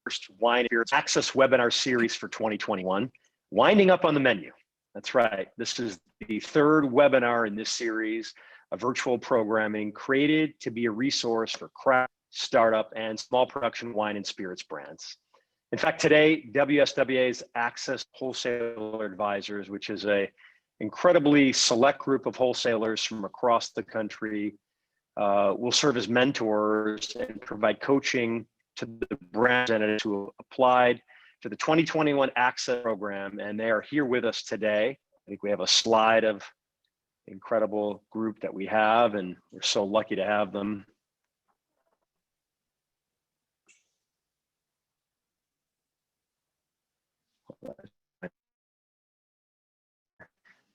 first Wine and Spirits Access webinar series for 2021, Winding Up on the Menu. That's right. This is the third webinar in this series of virtual programming created to be a resource for craft, startup, and small production wine and spirits brands. In fact, today, WSWA's Access Wholesaler Advisors, which is an incredibly select group of wholesalers from across the country, will serve as mentors and provide coaching to the brand representatives who applied to the 2021 Access program, and they are here with us today. I think we have a slide of incredible group that we have, and we're so lucky to have them.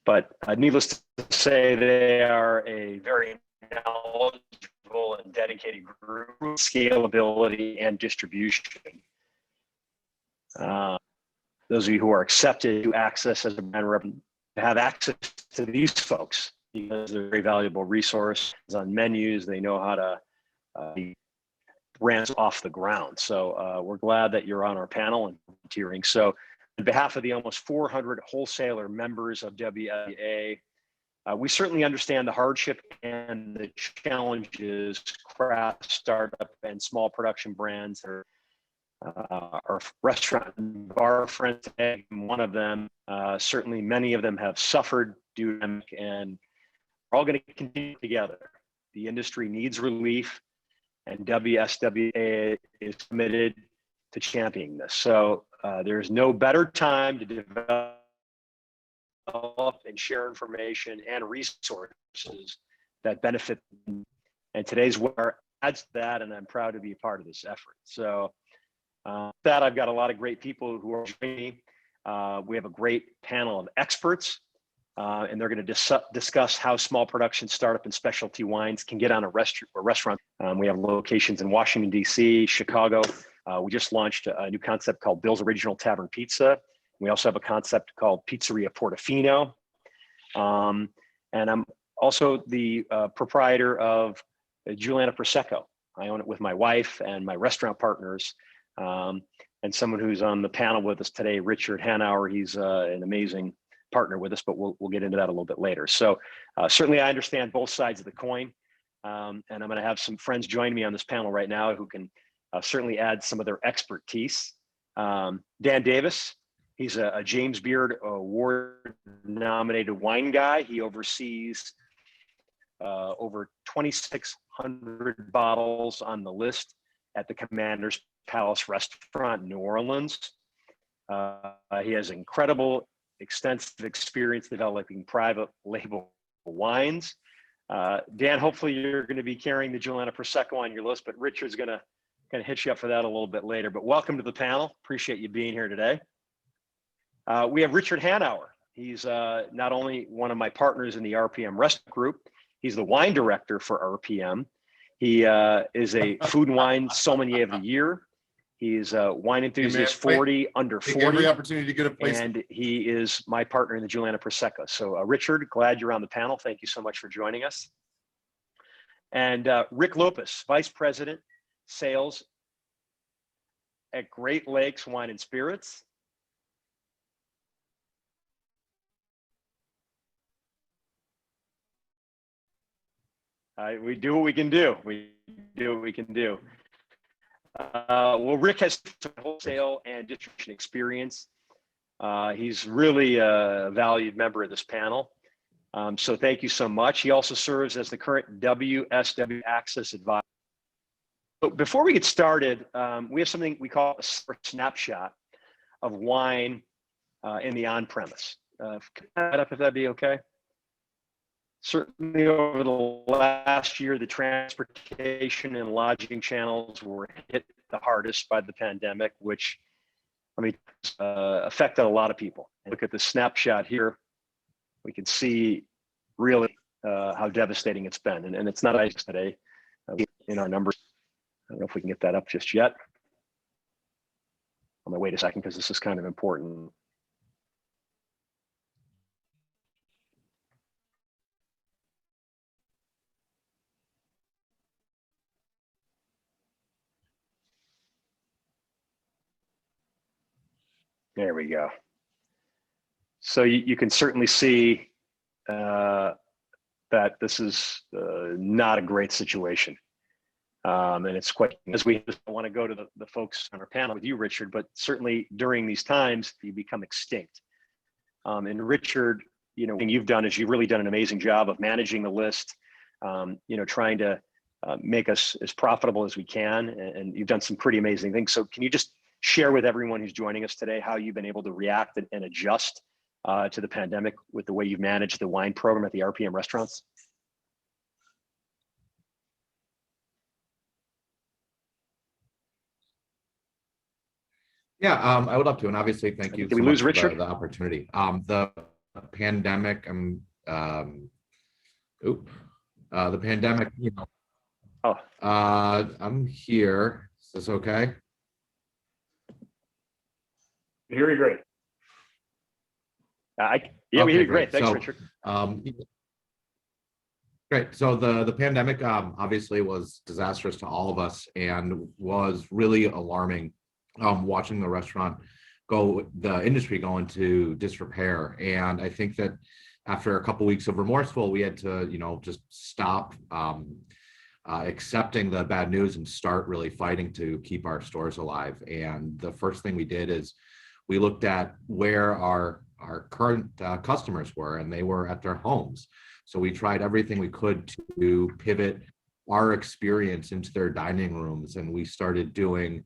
But needless to say, they are a very knowledgeable and dedicated group, scalability and distribution. Those of you who are accepted to access as a brand rep have access to these folks because they're a very valuable resource on menus. They know how to be brands off the ground. So we're glad that you're on our panel and volunteering. So on behalf of the almost 400 wholesaler members of WSWA, we certainly understand the hardship and the challenges craft, startup, and small production brands are our restaurant and bar friends today. One of them, certainly many of them have suffered due to pandemic, and we're all going to continue together. The industry needs relief, and WSWA is committed to championing this. So there's no better time to develop and share information and resources that benefit them. And today's webinar adds to that, and I'm proud to be a part of this effort. So that I've got a lot of great people who are joining me. We have a great panel of experts, and they're going to discuss how small production, startup, and specialty wines can get on a restaurant. We have locations in Washington, D.C., Chicago. We just launched a new concept called Bill's Original Tavern Pizza. We also have a concept called Pizzeria Portofino. And I'm also the proprietor of Giuliana Prosecco. I own it with my wife and my restaurant partners. And someone who's on the panel with us today, Richard Hanauer, he's an amazing partner with us, but we'll get into that a little bit later. So certainly I understand both sides of the coin. And I'm going to have some friends join me on this panel right now who can certainly add some of their expertise. Dan Davis, he's a James Beard Award nominated wine guy. He oversees over 2,600 bottles on the list at the Commander's Palace Restaurant in New Orleans. He has incredible, extensive experience developing private label wines. Dan, hopefully you're going to be carrying the Giuliana Prosecco on your list, but Richard's going to kind of hit you up for that a little bit later. But welcome to the panel. Appreciate you being here today. We have Richard Hanauer. He's not only one of my partners in the RPM Restaurant Group, he's the wine director for RPM. He is a food and wine sommelier of the year. He's a wine enthusiast 40 under 40. Every opportunity to get a place. And he is my partner in the Giuliana Prosecco. So Richard, glad you're on the panel. Thank you so much for joining us. And Rick Lopez, Vice President, Sales at Great Lakes Wine and Spirits. We do what we can do. We do what we can do. Well, Rick has wholesale and distribution experience. He's really a valued member of this panel. So thank you so much. He also serves as the current WSW Access Advisor. But before we get started, we have something we call a snapshot of wine in the on-premise. If that'd be okay. Certainly over the last year, the transportation and lodging channels were hit the hardest by the pandemic, which affected a lot of people. Look at the snapshot here. We can see really how devastating it's been. And it's not ice today in our numbers. I don't know if we can get that up just yet. I'm gonna wait a second because this is kind of important. There we go. So you can certainly see that this is not a great situation. And it's quite, as we want to go to the folks on our panel with you, Richard, but certainly during these times, you become extinct. And Richard, what you've done is you've really done an amazing job of managing the list, trying to make us as profitable as we can. And you've done some pretty amazing things. So can you just share with everyone who's joining us today how you've been able to react and adjust to the pandemic with the way you've managed the wine program at the RPM restaurants? Yeah, I would love to, and obviously, thank you Did so we lose much Richard? for the opportunity. The pandemic, the pandemic. Oh, I'm here. Is this okay? I hear you great. we hear you great. great. Thanks, So, Richard. Great. So the pandemic obviously was disastrous to all of us and was really alarming. Watching the industry go into disrepair. And I think that after a couple of weeks of remorseful, we had to, just stop accepting the bad news and start really fighting to keep our stores alive. And the first thing we did is we looked at where our current customers were, and they were at their homes. So we tried everything we could to pivot our experience into their dining rooms, and we started doing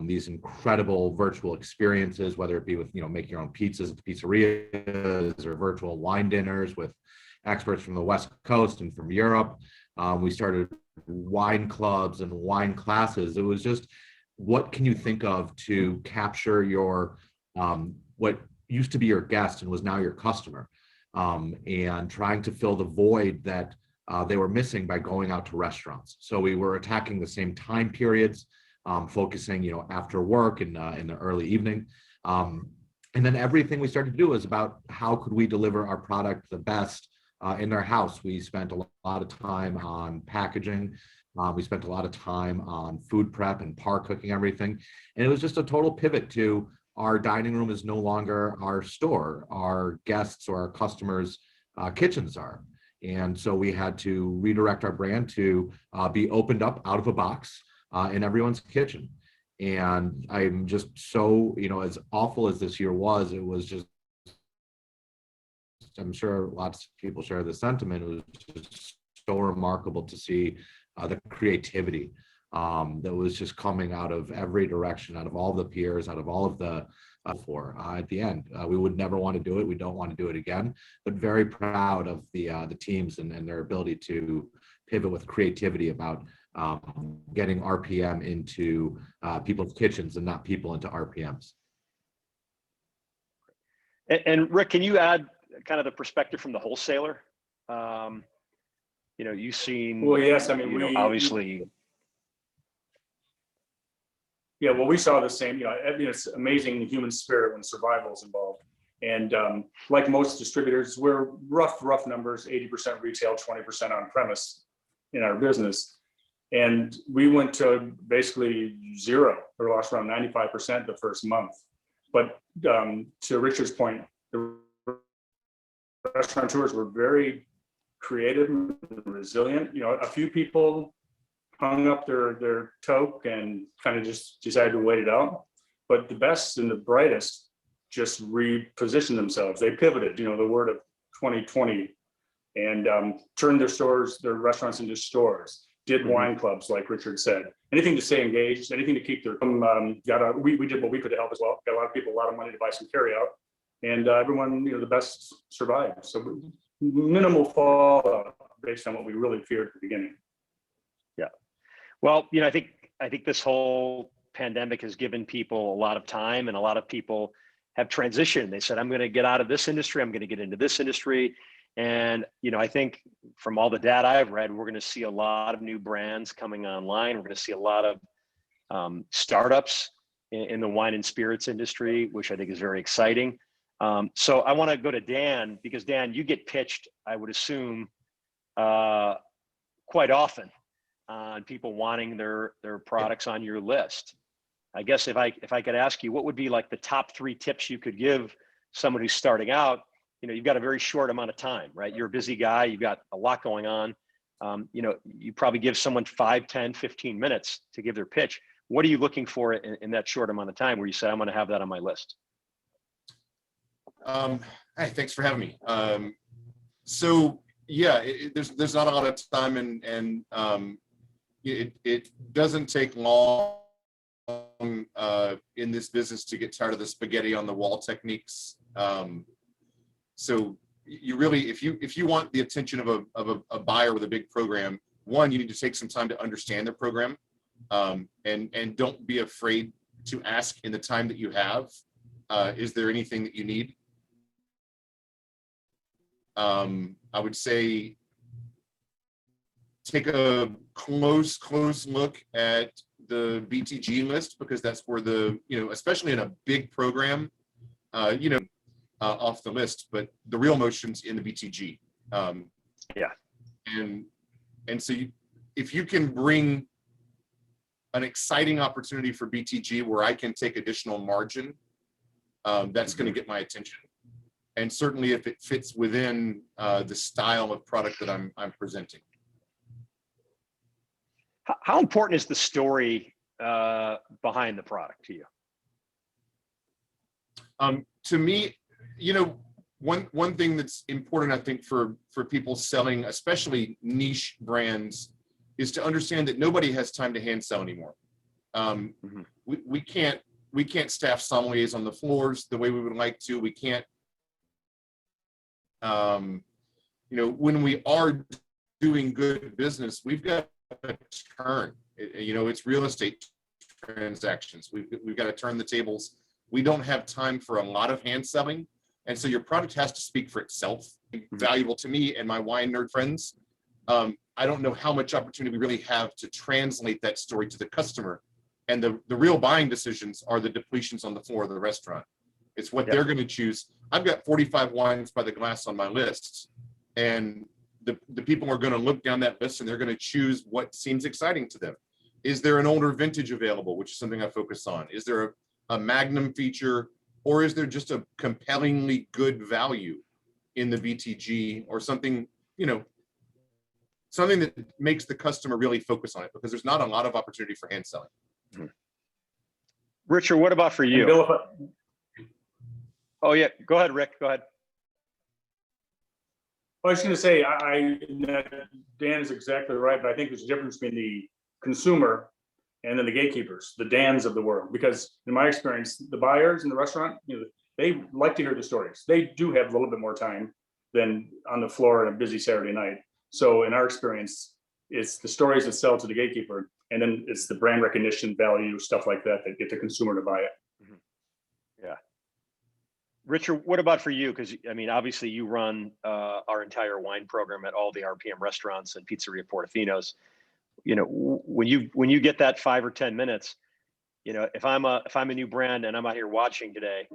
these incredible virtual experiences, whether it be with making your own pizzas at the pizzerias or virtual wine dinners with experts from the West Coast and from Europe. We started wine clubs and wine classes. It was just, what can you think of to capture your what used to be your guest and was now your customer, and trying to fill the void that they were missing by going out to restaurants. So we were attacking the same time periods, focusing, after work and in the early evening. And then everything we started to do is about how could we deliver our product the best in their house. We spent a lot of time on packaging. We spent a lot of time on food prep and par cooking everything. And it was just a total pivot to our dining room is no longer our store. Our guests or our customers' kitchens are. And so we had to redirect our brand to be opened up out of a box in everyone's kitchen. And I'm just so, as awful as this year was, it was just, I'm sure lots of people share the sentiment. It was just so remarkable to see the creativity that was just coming out of every direction, out of all the peers, out of all of the at the end. We would never want to do it. We don't want to do it again, but very proud of the teams and their ability to pivot with creativity about getting RPM into people's kitchens and not people into RPMs. And Rick, can you add kind of the perspective from the wholesaler? You've seen. Well, yes. I mean, obviously. Yeah, well, we saw the same. It's amazing human spirit when survival is involved. And like most distributors, we're rough numbers: 80% retail, 20% on premise in our business. And we went to basically zero, or lost around 95% the first month. But to Richard's point, the restaurateurs were very creative and resilient. A few people hung up their toque and kind of just decided to wait it out. But the best and the brightest just repositioned themselves. They pivoted, the word of 2020, and turned their restaurants into stores, did wine clubs, like Richard said. Anything to stay engaged, anything to keep their, we did what we could to help as well. Got a lot of people a lot of money to buy some carryout, and everyone, the best survived. So minimal fallout based on what we really feared at the beginning. Yeah. Well, I think this whole pandemic has given people a lot of time, and a lot of people have transitioned. They said, I'm going to get out of this industry. I'm going to get into this industry. And, I think from all the data I've read, we're going to see a lot of new brands coming online. We're going to see a lot of startups in the wine and spirits industry, which I think is very exciting. So I want to go to Dan, because Dan, you get pitched, I would assume, quite often on people wanting their products on your list. I guess if I could ask you, what would be like the top 3 tips you could give someone who's starting out? You've got a very short amount of time, right? You're a busy guy. You've got a lot going on. You probably give someone 5, 10, 15 minutes to give their pitch. What are you looking for in that short amount of time where you say, I'm going to have that on my list? Hey, thanks for having me. So yeah, there's not a lot of time, and it doesn't take long in this business to get tired of the spaghetti on the wall techniques. So you really, if you want the attention of a buyer with a big program, one, you need to take some time to understand the program, and don't be afraid to ask in the time that you have, is there anything that you need? I would say take a close look at the BTG list, because that's where especially in a big program, off the list, but the real motion's in the BTG. Yeah. And so if you can bring an exciting opportunity for BTG where I can take additional margin, that's going to get my attention. And certainly if it fits within the style of product that I'm presenting. How important is the story behind the product to you? To me, one thing that's important, I think, for people selling, especially niche brands, is to understand that nobody has time to hand sell anymore. We can't staff sommeliers on the floors the way we would like to. We can't. When we are doing good business, we've got to turn. It's real estate transactions. We've got to turn the tables. We don't have time for a lot of hand selling, and so your product has to speak for itself. Valuable to me and my wine nerd friends. I don't know how much opportunity we really have to translate that story to the customer, and the real buying decisions are the depletions on the floor of the restaurant. It's what they're going to choose. I've got 45 wines by the glass on my list, and the people are going to look down that list and they're going to choose what seems exciting to them. Is there an older vintage available, which is something I focus on? Is there a Magnum feature, or is there just a compellingly good value in the BTG, or something, something that makes the customer really focus on it, because there's not a lot of opportunity for hand selling. Richard, what about for you? Bill, Oh yeah, go ahead, Rick, go ahead. I was going to say, Dan is exactly right, but I think there's a difference between the consumer and then the gatekeepers, the Dans of the world. Because in my experience, the buyers in the restaurant, they like to hear the stories. They do have a little bit more time than on the floor on a busy Saturday night. So in our experience, it's the stories that sell to the gatekeeper, and then it's the brand recognition value, stuff like that get the consumer to buy it. Yeah. Richard, what about for you? Because obviously you run our entire wine program at all the RPM restaurants and Pizzeria Portofino's. When you get that 5 or 10 minutes, if I'm a new brand and I'm out here watching today,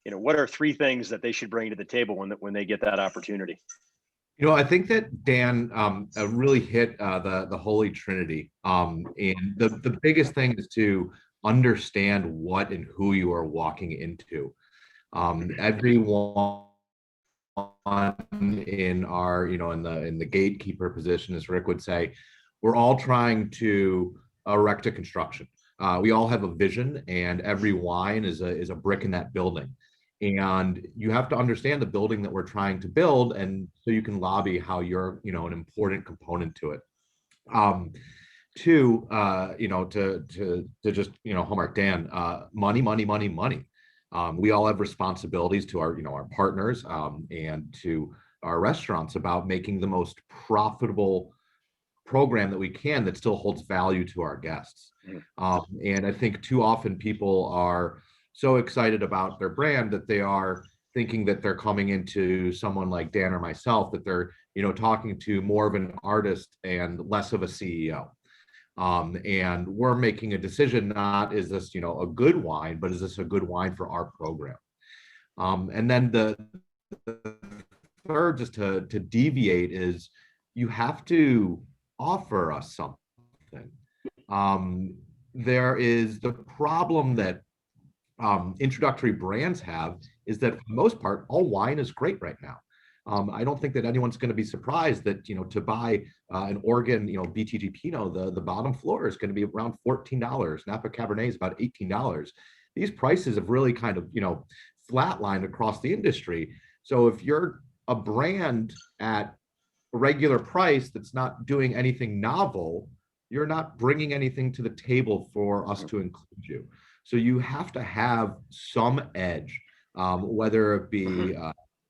what are 3 things that they should bring to the table when they get that opportunity? I think that Dan really hit the Holy Trinity. And the biggest thing is to understand what and who you are walking into. Everyone in our, in the gatekeeper position, as Rick would say, we're all trying to erect a construction. We all have a vision, and every wine is a brick in that building. And you have to understand the building that we're trying to build, and so you can lobby how you're, an important component to it. Two, to just, hallmark Dan, money. We all have responsibilities to our partners and to our restaurants about making the most profitable program that we can that still holds value to our guests. And I think too often people are so excited about their brand that they are thinking that they're coming into someone like Dan or myself, that they're, talking to more of an artist and less of a CEO. And we're making a decision, not is this, a good wine, but is this a good wine for our program? And then the third, just to deviate, is you have to offer us something. there is the problem that introductory brands have is that for the most part, all wine is great right now. I don't think that anyone's going to be surprised that, to buy an Oregon, BTG Pinot, the bottom floor is going to be around $14. Napa Cabernet is about $18. These prices have really kind of, flatlined across the industry. So if you're a brand at a regular price that's not doing anything novel, you're not bringing anything to the table for us to include you. So you have to have some edge, whether it be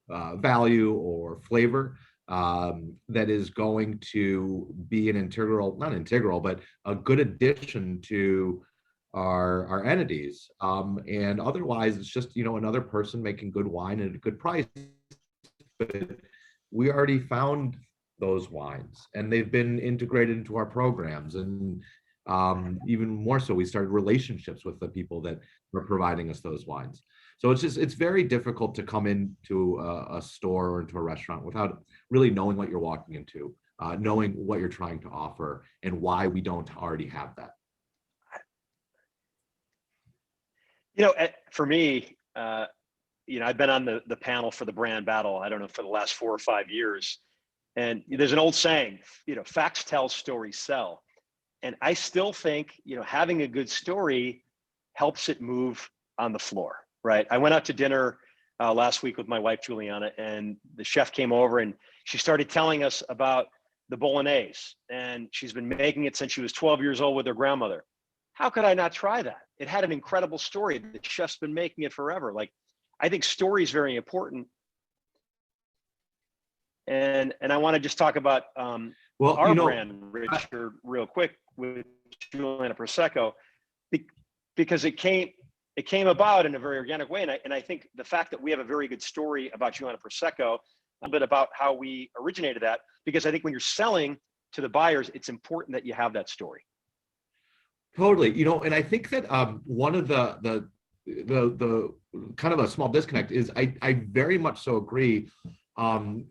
value or flavor, that is going to be an integral, not integral, but a good addition to our entities. And otherwise, it's just, another person making good wine at a good price. But we already found those wines and they've been integrated into our programs. And even more so, we started relationships with the people that were providing us those wines. So it's very difficult to come into a store or into a restaurant without really knowing what you're walking into, knowing what you're trying to offer and why we don't already have that. For me, I've been on the panel for the brand battle, I don't know, for the last 4 or 5 years. And there's an old saying, facts tell, stories sell. And I still think, having a good story helps it move on the floor, right? I went out to dinner last week with my wife, Juliana, and the chef came over and she started telling us about the bolognese. And she's been making it since she was 12 years old with her grandmother. How could I not try that? It had an incredible story. The chef's been making it forever. Like, I think story is very important. And I want to just talk about our brand, Richard, real quick with Juliana Prosecco, because it came about in a very organic way. And I think the fact that we have a very good story about Juliana Prosecco, a little bit about how we originated that, because I think when you're selling to the buyers, it's important that you have that story. Totally. And I think that one of the kind of a small disconnect is I very much so agree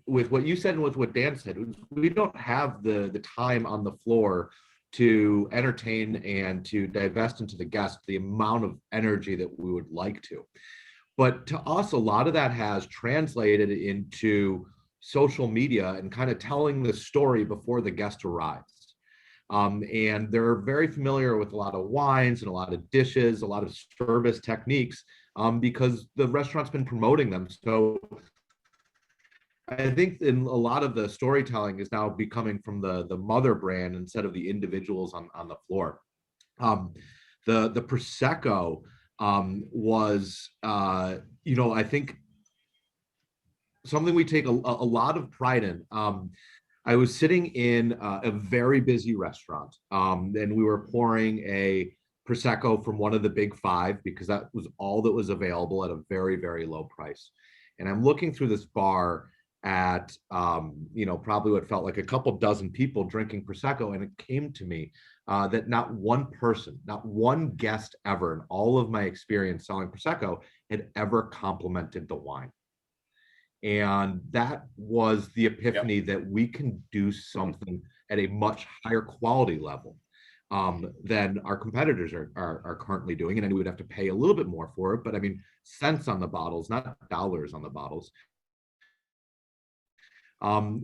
with what you said and with what Dan said. We don't have the time on the floor to entertain and to divest into the guest the amount of energy that we would like to. But to us, a lot of that has translated into social media and kind of telling the story before the guest arrives. And they're very familiar with a lot of wines and a lot of dishes, a lot of service techniques, because the restaurant's been promoting them. So I think in a lot of the storytelling is now becoming from the mother brand instead of the individuals on the floor. The Prosecco was, I think something we take a lot of pride in. I was sitting in a very busy restaurant, and we were pouring a Prosecco from one of the big five because that was all that was available at a very, very low price. And I'm looking through this bar at, probably what felt like a couple dozen people drinking Prosecco. And it came to me that not one person, not one guest ever in all of my experience selling Prosecco had ever complimented the wine. And that was the epiphany that we can do something at a much higher quality level than our competitors are currently doing. And we would have to pay a little bit more for it, but I mean, cents on the bottles, not dollars on the bottles.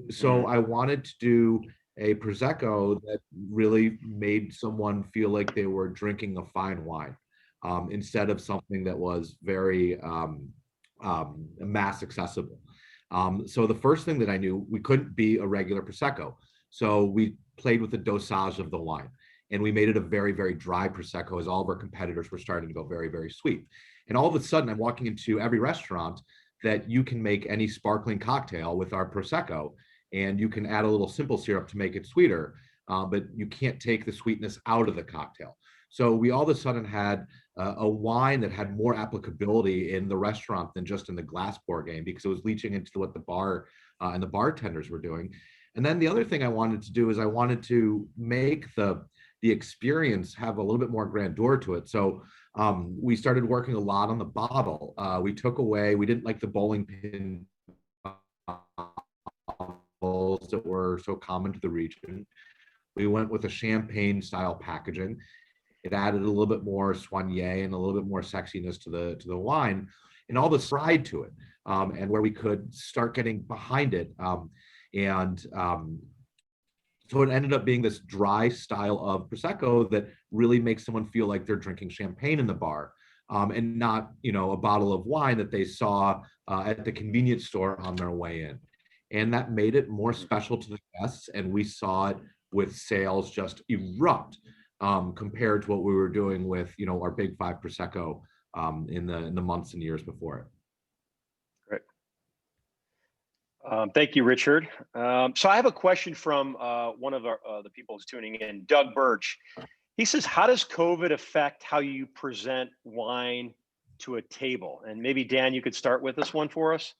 So I wanted to do a Prosecco that really made someone feel like they were drinking a fine wine instead of something that was very mass accessible. So the first thing that I knew, we couldn't be a regular Prosecco. So we played with the dosage of the wine and we made it a very, very dry Prosecco as all of our competitors were starting to go very, very sweet. And all of a sudden I'm walking into every restaurant that you can make any sparkling cocktail with our Prosecco and you can add a little simple syrup to make it sweeter, but you can't take the sweetness out of the cocktail. So we all of a sudden had a wine that had more applicability in the restaurant than just in the glass pour game because it was leaching into what the bar and the bartenders were doing. And then the other thing I wanted to do is I wanted to make the experience have a little bit more grandeur to it. So we started working a lot on the bottle. We didn't like the bowling pin bottles that were so common to the region. We went with a champagne style packaging. It added a little bit more soigné and a little bit more sexiness to the wine, and all the pride to it, and where we could start getting behind it. And So it ended up being this dry style of Prosecco that really makes someone feel like they're drinking champagne in the bar, and not, a bottle of wine that they saw at the convenience store on their way in. And that made it more special to the guests. And we saw it with sales just erupt, compared to what we were doing with, our Big Five Prosecco in the months and years before it. Thank you, Richard. So I have a question from one of the people who's tuning in, Doug Birch. He says, how does COVID affect how you present wine to a table? And maybe Dan, you could start with this one for us.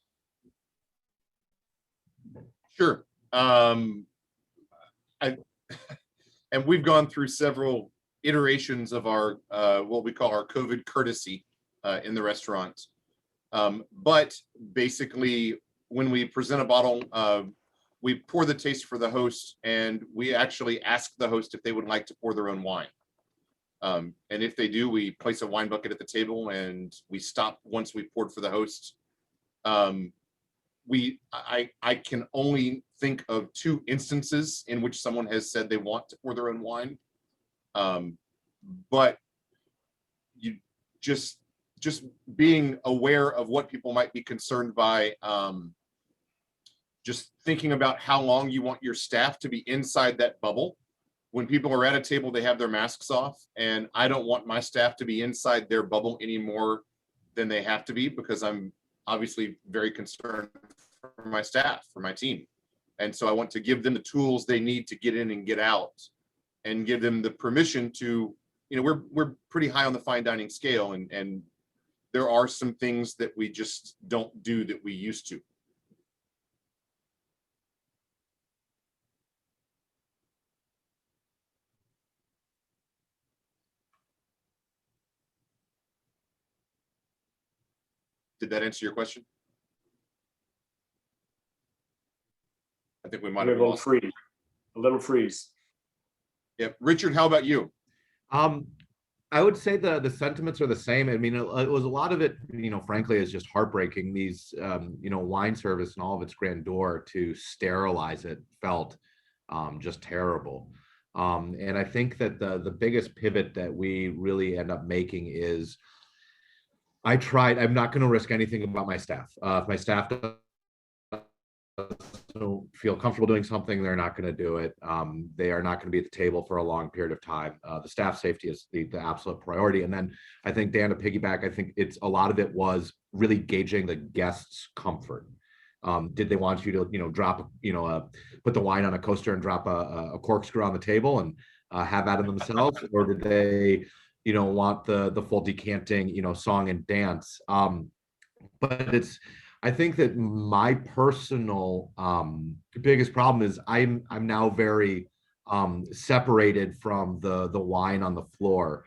Sure. And we've gone through several iterations of our what we call our COVID courtesy in the restaurant. But basically, when we present a bottle, we pour the taste for the host, and we actually ask the host if they would like to pour their own wine. And if they do, we place a wine bucket at the table, and we stop once we've poured for the host. I can only think of 2 instances in which someone has said they want to pour their own wine. But you just being aware of what people might be concerned by, just thinking about how long you want your staff to be inside that bubble. When people are at a table, they have their masks off, and I don't want my staff to be inside their bubble any more than they have to be, because I'm obviously very concerned for my staff, for my team. And so I want to give them the tools they need to get in and get out, and give them the permission to, we're pretty high on the fine dining scale, and there are some things that we just don't do that we used to. Did that answer your question? I think we might have lost a little freeze. Yeah, Richard, how about you? I would say the sentiments are the same. I mean, it was a lot of it, frankly, is just heartbreaking. These, wine service and all of its grandeur, to sterilize it felt just terrible. And I think that the biggest pivot that we really end up making is, I'm not going to risk anything about my staff. If my staff doesn't feel comfortable doing something, they're not going to do it. They are not going to be at the table for a long period of time. The staff safety is the absolute priority. And then I think, Dan, to piggyback, I think a lot of it was really gauging the guests' comfort. Did they want you to, drop, put the wine on a coaster and drop a corkscrew on the table and have at it themselves, or did they, want the full decanting, song and dance? But I think that my personal biggest problem is I'm now very separated from the wine on the floor.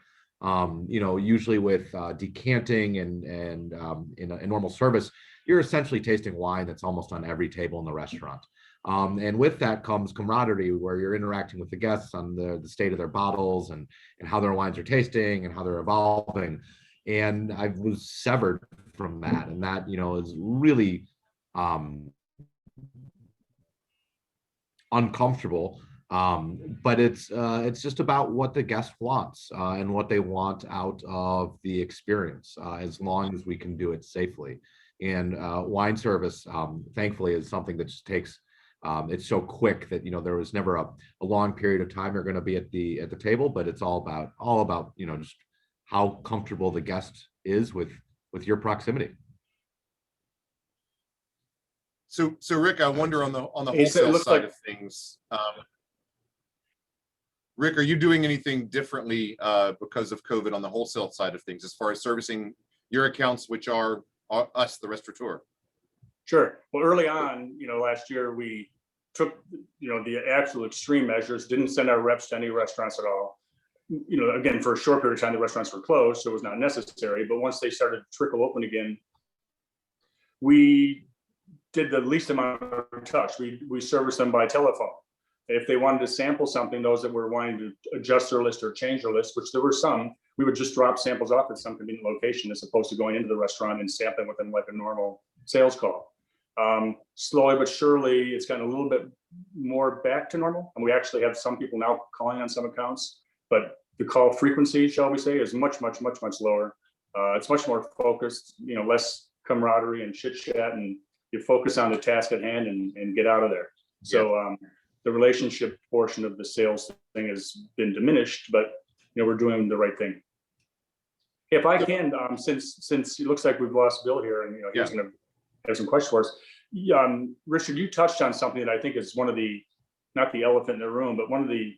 Usually with decanting and in a normal service, you're essentially tasting wine that's almost on every table in the restaurant. And with that comes camaraderie, where you're interacting with the guests on the state of their bottles and how their wines are tasting and how they're evolving. And I was severed from that. And that, is really uncomfortable. But it's just about what the guest wants and what they want out of the experience, as long as we can do it safely. And wine service, thankfully, is something that just takes, it's so quick that, there was never a long period of time you're going to be at the table, but it's all about, just how comfortable the guest is with your proximity. So Rick, I wonder on the wholesale side of things, Rick, are you doing anything differently because of COVID on the wholesale side of things, as far as servicing your accounts, which are us, the restaurateur? Sure. Well, early on, last year we took, the actual extreme measures, didn't send our reps to any restaurants at all. Again, for a short period of time, the restaurants were closed, so it was not necessary. But once they started to trickle open again, we did the least amount of touch. We serviced them by telephone. If they wanted to sample something, those that were wanting to adjust their list or change their list, which there were some, we would just drop samples off at some convenient location as opposed to going into the restaurant and sampling with them like a normal sales call. Slowly but surely, it's gotten a little bit more back to normal. And we actually have some people now calling on some accounts, but the call frequency, shall we say, is much lower. It's much more focused, less camaraderie and chit chat, and you focus on the task at hand and get out of there. So the relationship portion of the sales thing has been diminished, but we're doing the right thing. If I can, since it looks like we've lost Bill here, and he's going to have some questions for us. Richard, you touched on something that I think is one of the, not the elephant in the room, but one of the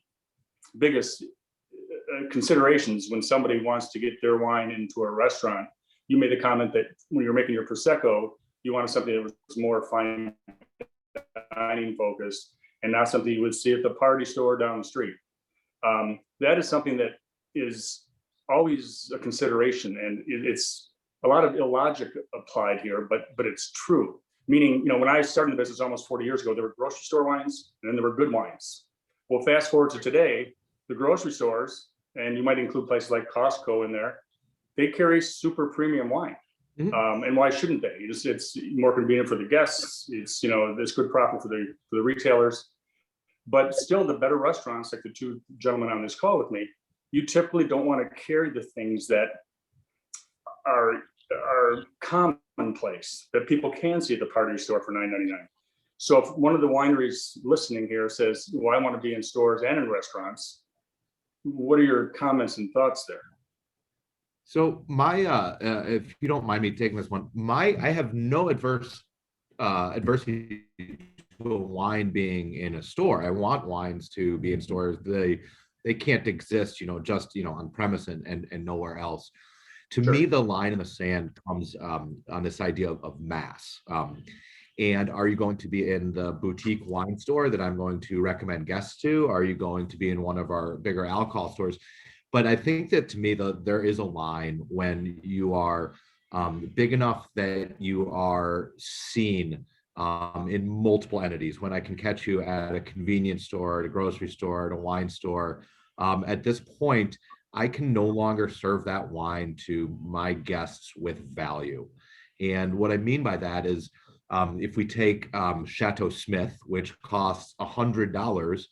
biggest considerations when somebody wants to get their wine into a restaurant. You made the comment that when you're making your Prosecco, you wanted something that was more fine dining focused and not something you would see at the party store down the street. That is something that is always a consideration, and it's a lot of illogic applied here, but it's true. Meaning, when I started the business almost 40 years ago, there were grocery store wines and then there were good wines. Well, fast forward to today, the grocery stores, and you might include places like Costco in there, they carry super premium wine. Mm-hmm. And why shouldn't they? It's more convenient for the guests. It's there's good profit for the retailers. But still, the better restaurants, like the two gentlemen on this call with me, you typically don't want to carry the things that are commonplace that people can see at the party store for $9.99. So if one of the wineries listening here says, "Well, I want to be in stores and in restaurants," what are your comments and thoughts there? So my, if you don't mind me taking this one, I have no adversity to a wine being in a store. I want wines to be in stores. They can't exist, just on premise and nowhere else. To me, the line in the sand comes on this idea of mass. And are you going to be in the boutique wine store that I'm going to recommend guests to? Are you going to be in one of our bigger alcohol stores? But I think that to me, there is a line when you are big enough that you are seen in multiple entities. When I can catch you at a convenience store, at a grocery store, at a wine store, at this point, I can no longer serve that wine to my guests with value. And what I mean by that is, if we take Chateau Smith, which costs $100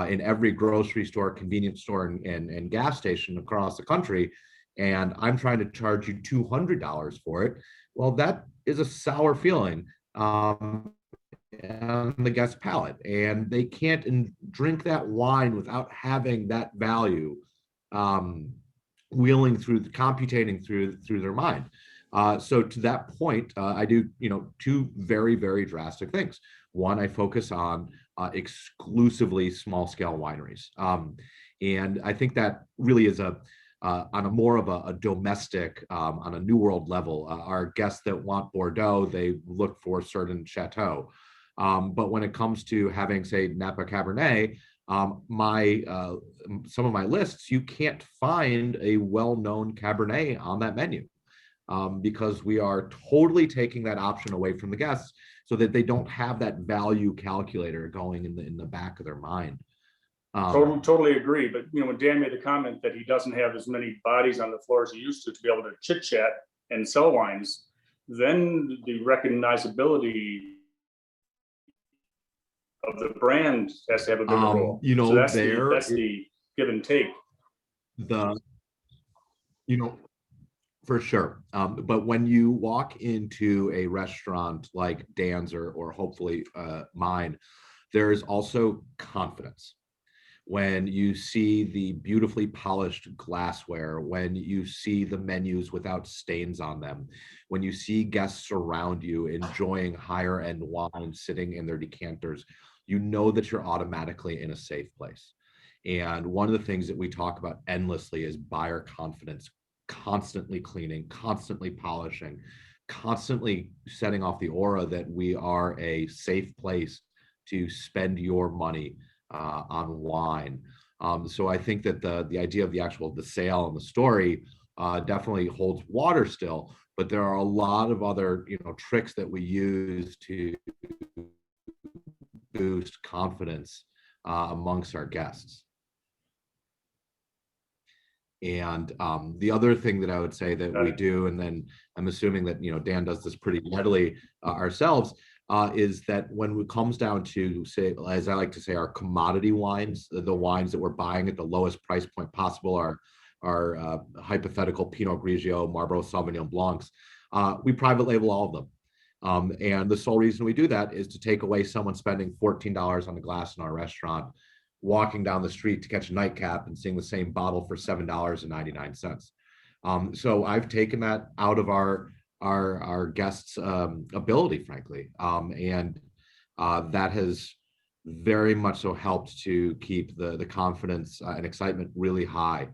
in every grocery store, convenience store, and gas station across the country, and I'm trying to charge you $200 for it, well, that is a sour feeling on the guest palate, and they can't drink that wine without having that value computating through their mind. So to that point, I do, two very, very drastic things. One, I focus on exclusively small scale wineries. And I think that really is on a more of a domestic, on a New World level. Our guests that want Bordeaux, they look for certain Chateau. But when it comes to having, say, Napa Cabernet, some of my lists, you can't find a well-known Cabernet on that menu. Because we are totally taking that option away from the guests so that they don't have that value calculator going in the back of their mind. Totally agree. But when Dan made the comment that he doesn't have as many bodies on the floor as he used to be able to chit chat and sell wines, then the recognizability of the brand has to have a bigger role. So that's the give and take. For sure. But when you walk into a restaurant like Dan's or hopefully mine, there's also confidence. When you see the beautifully polished glassware, when you see the menus without stains on them, when you see guests around you enjoying higher end wine sitting in their decanters, you know that you're automatically in a safe place. And one of the things that we talk about endlessly is buyer confidence. Constantly cleaning, constantly polishing, constantly setting off the aura that we are a safe place to spend your money on wine. So I think that the idea of the sale and the story definitely holds water still, but there are a lot of other tricks that we use to boost confidence amongst our guests. And the other thing that I would say that we do, and then I'm assuming that, you know, Dan does this pretty readily ourselves, is that when it comes down to, say, as I like to say, our commodity wines, the wines that we're buying at the lowest price point possible, our hypothetical Pinot Grigio, Marlborough Sauvignon Blancs, we private label all of them. And the sole reason we do that is to take away someone spending $14 on the glass in our restaurant, walking down the street to catch a nightcap and seeing the same bottle for $7.99. So I've taken that out of our guests' ability, frankly, and that has very much so helped to keep the confidence and excitement really high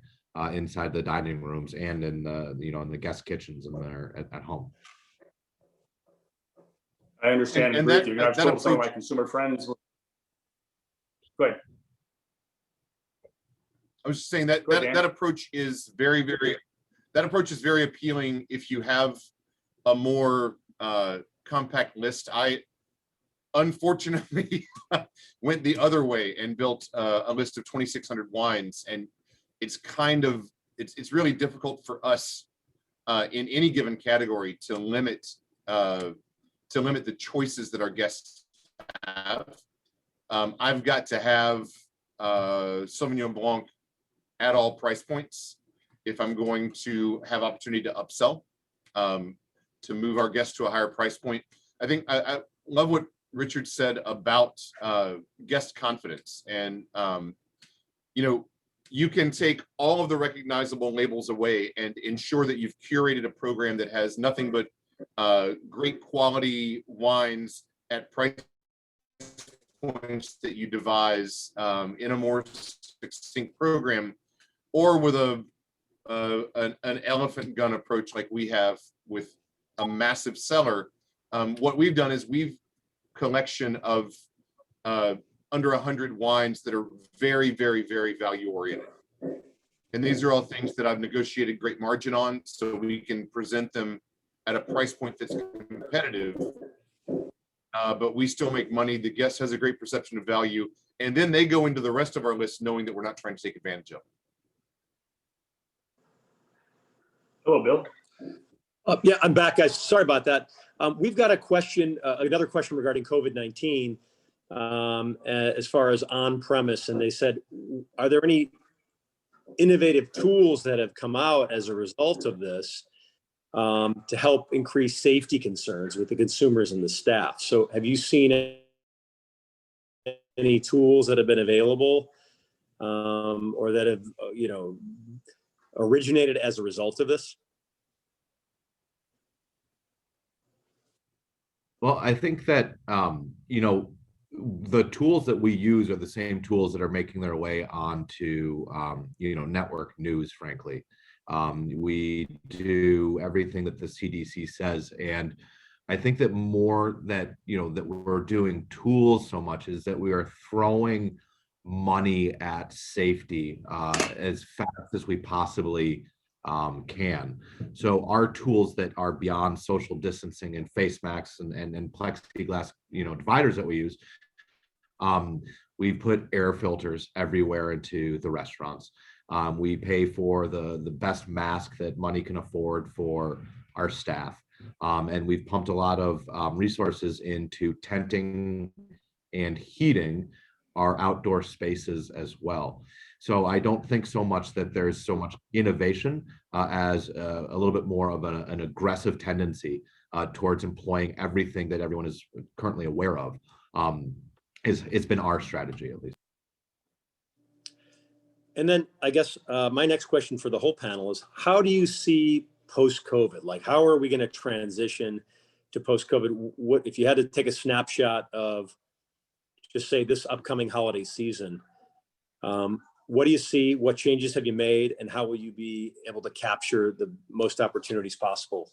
inside the dining rooms and in the, you know, in the guest kitchens and there at home. I understand. And Agree that- with you. I've that told some of my approach- consumer friends. Go ahead. I was just saying that Go ahead, Dan. that approach is very appealing if you have a more compact list. I unfortunately went the other way and built a list of 2,600 wines, and it's really difficult for us in any given category to limit the choices that our guests have. I've got to have Sauvignon Blanc at all price points if I'm going to have opportunity to upsell, to move our guests to a higher price point. I think I love what Richard said about guest confidence. And, you know, you can take all of the recognizable labels away and ensure that you've curated a program that has nothing but great quality wines at price points that you devise in a more succinct program, or with an elephant gun approach like we have with a massive cellar. What we've done is we've collection of under 100 wines that are very, very, very value oriented. And these are all things that I've negotiated great margin on, so we can present them at a price point that's competitive, but we still make money. The guest has a great perception of value, and then they go into the rest of our list knowing that we're not trying to take advantage of. Hello, Bill. Yeah, I'm back, guys. Sorry about that. We've got a question, another question regarding COVID-19 as far as on-premise, and they said, are there any innovative tools that have come out as a result of this to help increase safety concerns with the consumers and the staff? So have you seen any tools that have been available or that have, you know, originated as a result of this? Well, I think that, you know, the tools that we use are the same tools that are making their way onto, you know, network news, frankly. We do everything that the CDC says. And I think that more that, you know, that we're doing tools so much is that we are throwing money at safety as fast as we possibly can. So our tools that are beyond social distancing and face masks and plexiglass, you know, dividers that we use, we put air filters everywhere into the restaurants. We pay for the best mask that money can afford for our staff. And we've pumped a lot of resources into tenting and heating our outdoor spaces as well. So I don't think so much that there's so much innovation as a little bit more of an aggressive tendency towards employing everything that everyone is currently aware of. It's been our strategy, at least. And then I guess my next question for the whole panel is, how do you see post-COVID? Like, how are we going to transition to post-COVID? What if you had to take a snapshot of, just say, this upcoming holiday season? What do you see? What changes have you made? And how will you be able to capture the most opportunities possible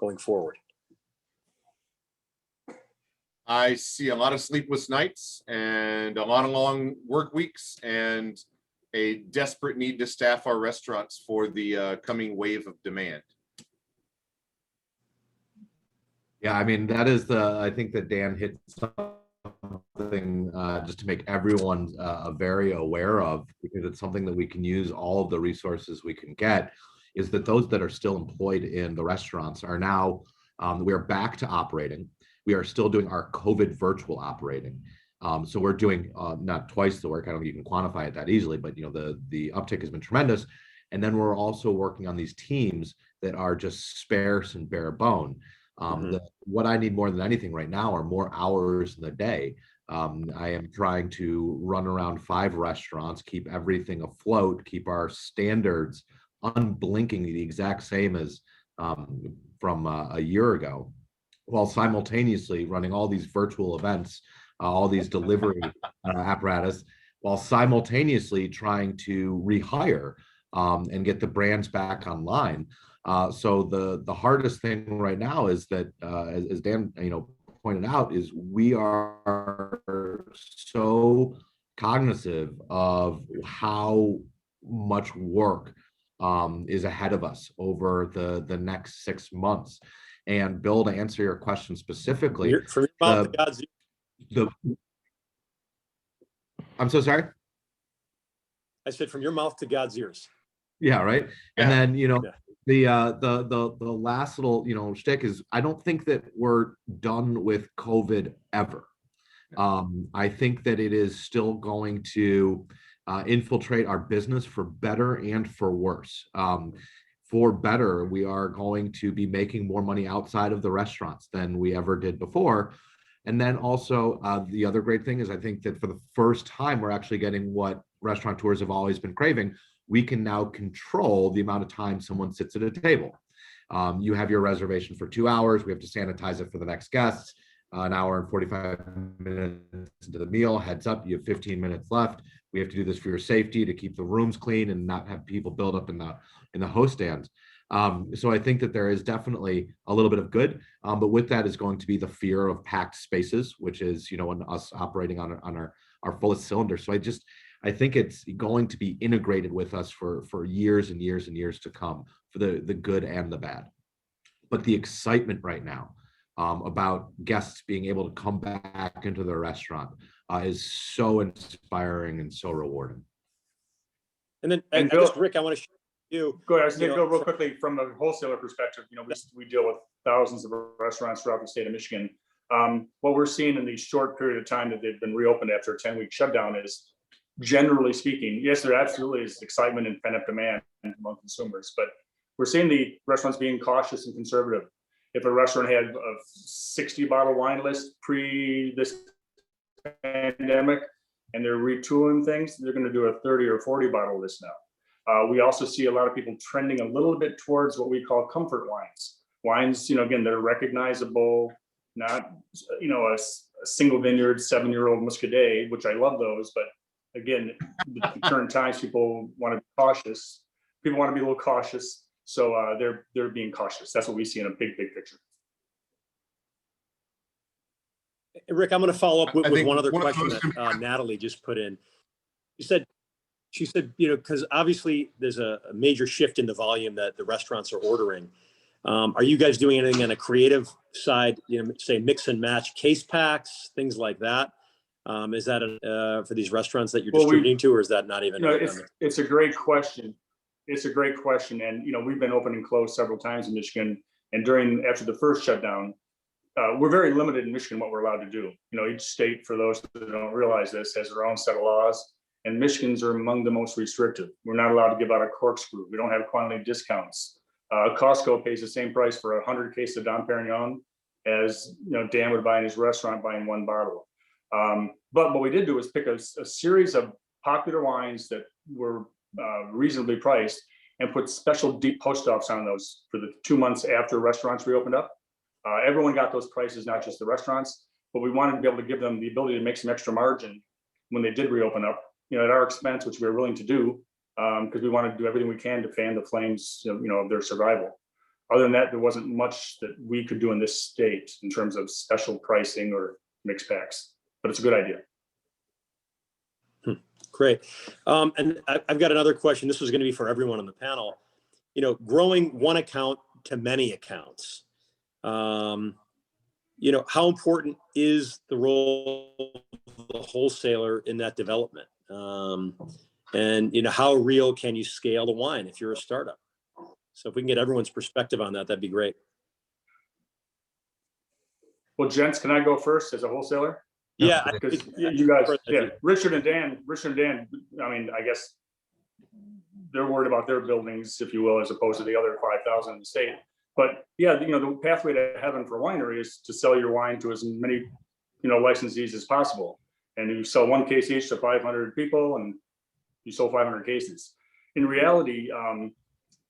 going forward? I see a lot of sleepless nights and a lot of long work weeks and a desperate need to staff our restaurants for the coming wave of demand. Yeah, I mean, that is I think that Dan hit something something just to make everyone very aware of, because it's something that we can use all of the resources we can get, is that those that are still employed in the restaurants are now, we are back to operating. We are still doing our COVID virtual operating. So we're doing not twice the work. I don't think you can quantify it that easily, but the uptick has been tremendous. And then we're also working on these teams that are just sparse and bare bone. What I need more than anything right now are more hours in the day. I am trying to run around 5 restaurants, keep everything afloat, keep our standards unblinking the exact same as from a year ago, while simultaneously running all these virtual events, all these delivery apparatus, while simultaneously trying to rehire and get the brands back online. So the hardest thing right now is that, as Dan pointed out, is we are so cognizant of how much work is ahead of us over the next 6 months. And Bill, to answer your question specifically, from your mouth to God's ears. I'm so sorry. I said from your mouth to God's ears. Yeah, right. Yeah. And then the last little shtick is, I don't think that we're done with COVID ever. I think that it is still going to infiltrate our business for better and for worse. For better, we are going to be making more money outside of the restaurants than we ever did before. And then also the other great thing is, I think that for the first time, we're actually getting what restaurateurs have always been craving. We can now control the amount of time someone sits at a table. You have your reservation for 2 hours. We have to sanitize it for the next guests. An hour and 45 minutes into the meal, heads up, you have 15 minutes left. We have to do this for your safety, to keep the rooms clean and not have people build up in the host stands. So I think that there is definitely a little bit of good, but with that is going to be the fear of packed spaces, which is when us operating on our fullest cylinder. So I think it's going to be integrated with us for years and years and years to come, for the good and the bad. But the excitement right now about guests being able to come back into their restaurant is so inspiring and so rewarding. And then, And Bill, Bill, Rick, I want to share you. Go ahead. I was going to go real quickly from a wholesaler perspective. We deal with thousands of restaurants throughout the state of Michigan. What we're seeing in the short period of time that they've been reopened after a 10-week shutdown is, generally speaking, yes, there absolutely is excitement and pent-up demand among consumers, but we're seeing the restaurants being cautious and conservative. If a restaurant had a 60-bottle wine list pre this pandemic and they're retooling things, they're going to do a 30 or 40-bottle list now. We also see a lot of people trending a little bit towards what we call comfort wines. Wines, again, that are recognizable, not, a single vineyard 7-year-old Muscadet, which I love those, but again, the current times, people want to be cautious. People want to be a little cautious. So they're being cautious. That's what we see in a big picture. Rick, I'm going to follow up with one other one of question those that Natalie just put in. She said, because obviously there's a major shift in the volume that the restaurants are ordering. Are you guys doing anything on a creative side, say mix and match case packs, things like that? Is that for these restaurants that you're distributing to, or is that not even? It's a great question. It's a great question. And, we've been open and closed several times in Michigan. And after the first shutdown, we're very limited in Michigan what we're allowed to do. Each state, for those that don't realize this, has their own set of laws. And Michigan's are among the most restrictive. We're not allowed to give out a corkscrew. We don't have quantity discounts. Costco pays the same price for 100 cases of Dom Perignon as Dan would buy in his restaurant buying 1 bottle. But what we did do was pick a series of popular wines that were reasonably priced and put special deep post-offs on those for the 2 months after restaurants reopened up. Everyone got those prices, not just the restaurants, but we wanted to be able to give them the ability to make some extra margin when they did reopen up, at our expense, which we were willing to do, because we wanted to do everything we can to fan the flames, of their survival. Other than that, there wasn't much that we could do in this state in terms of special pricing or mixed packs, but it's a good idea. Great. And I've got another question. This was going to be for everyone on the panel. Growing one account to many accounts. how important is the role of the wholesaler in that development? And how real can you scale the wine if you're a startup? So if we can get everyone's perspective on that, that'd be great. Well, gents, can I go first as a wholesaler? Yeah, Because you guys, Richard and Dan, I mean, I guess they're worried about their buildings, if you will, as opposed to the other 5,000 in the state. But yeah, the pathway to heaven for winery is to sell your wine to as many, licensees as possible. And you sell one case each to 500 people and you sold 500 cases. In reality,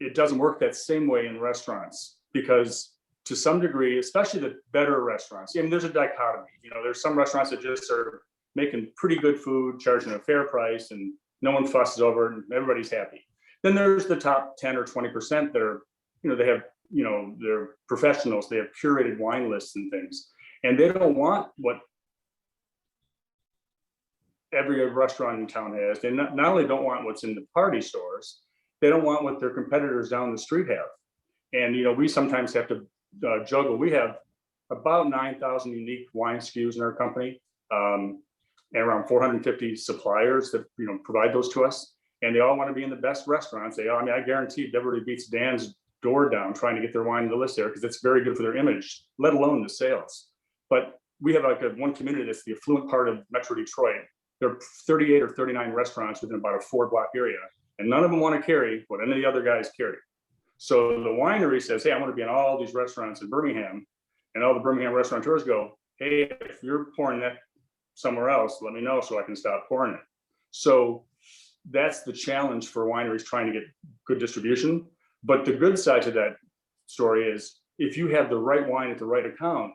it doesn't work that same way in restaurants, because to some degree, especially the better restaurants, I mean, there's a dichotomy. There's some restaurants that just are making pretty good food, charging a fair price, and no one fusses over it, and everybody's happy. Then there's the top 10 or 20% that are, they have, they're professionals, they have curated wine lists and things, and they don't want what every restaurant in town has. They not only don't want what's in the party stores, they don't want what their competitors down the street have. And, we sometimes have to juggle. We have about 9,000 unique wine SKUs in our company, and around 450 suppliers that, provide those to us. And they all want to be in the best restaurants. I guarantee everybody beats Dan's door down trying to get their wine on the list there, because it's very good for their image, let alone the sales. But we have one community that's the affluent part of Metro Detroit. There are 38 or 39 restaurants within about a 4-block area, and none of them want to carry what any of the other guys carry. So the winery says, hey, I want to be in all these restaurants in Birmingham, and all the Birmingham restaurateurs go, hey, if you're pouring that somewhere else, let me know so I can stop pouring it. So that's the challenge for wineries trying to get good distribution. But the good side to that story is, if you have the right wine at the right account,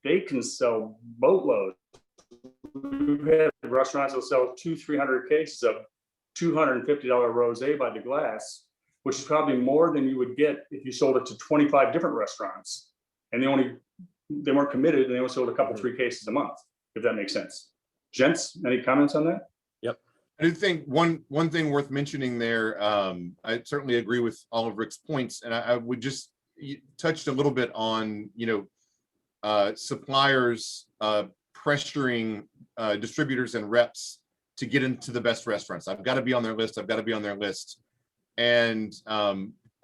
they can sell boatloads. We've had restaurants that sell 200-300 cases of $250 rosé by the glass, which is probably more than you would get if you sold it to 25 different restaurants, and they weren't committed, and they only sold a couple, 3 cases a month, if that makes sense. Gents, any comments on that? Yep. I do think one thing worth mentioning there, I certainly agree with all of Rick's points, and I would just touched a little bit on, suppliers pressuring distributors and reps to get into the best restaurants. I've got to be on their list. I've got to be on their list. And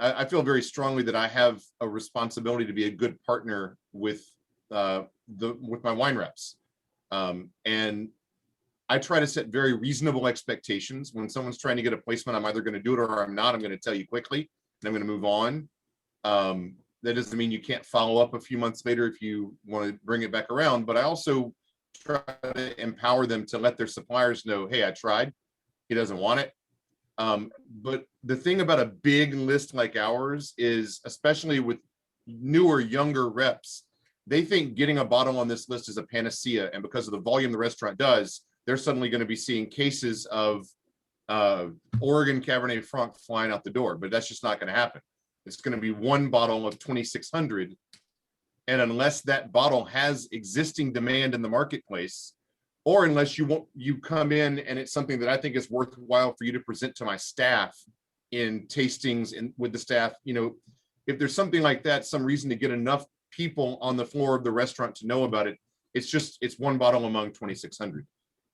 I feel very strongly that I have a responsibility to be a good partner with my wine reps. And I try to set very reasonable expectations. When someone's trying to get a placement, I'm either going to do it or I'm not. I'm going to tell you quickly, and I'm going to move on. That doesn't mean you can't follow up a few months later if you want to bring it back around. But I also try to empower them to let their suppliers know, hey, I tried. He doesn't want it. But the thing about a big list like ours is, especially with newer, younger reps, they think getting a bottle on this list is a panacea. And because of the volume the restaurant does, they're suddenly going to be seeing cases of Oregon Cabernet Franc flying out the door. But that's just not going to happen. It's going to be one bottle of 2,600. And unless that bottle has existing demand in the marketplace, or unless you come in and it's something that I think is worthwhile for you to present to my staff in tastings and with the staff, if there's something like that, some reason to get enough people on the floor of the restaurant to know about it, it's one bottle among 2,600.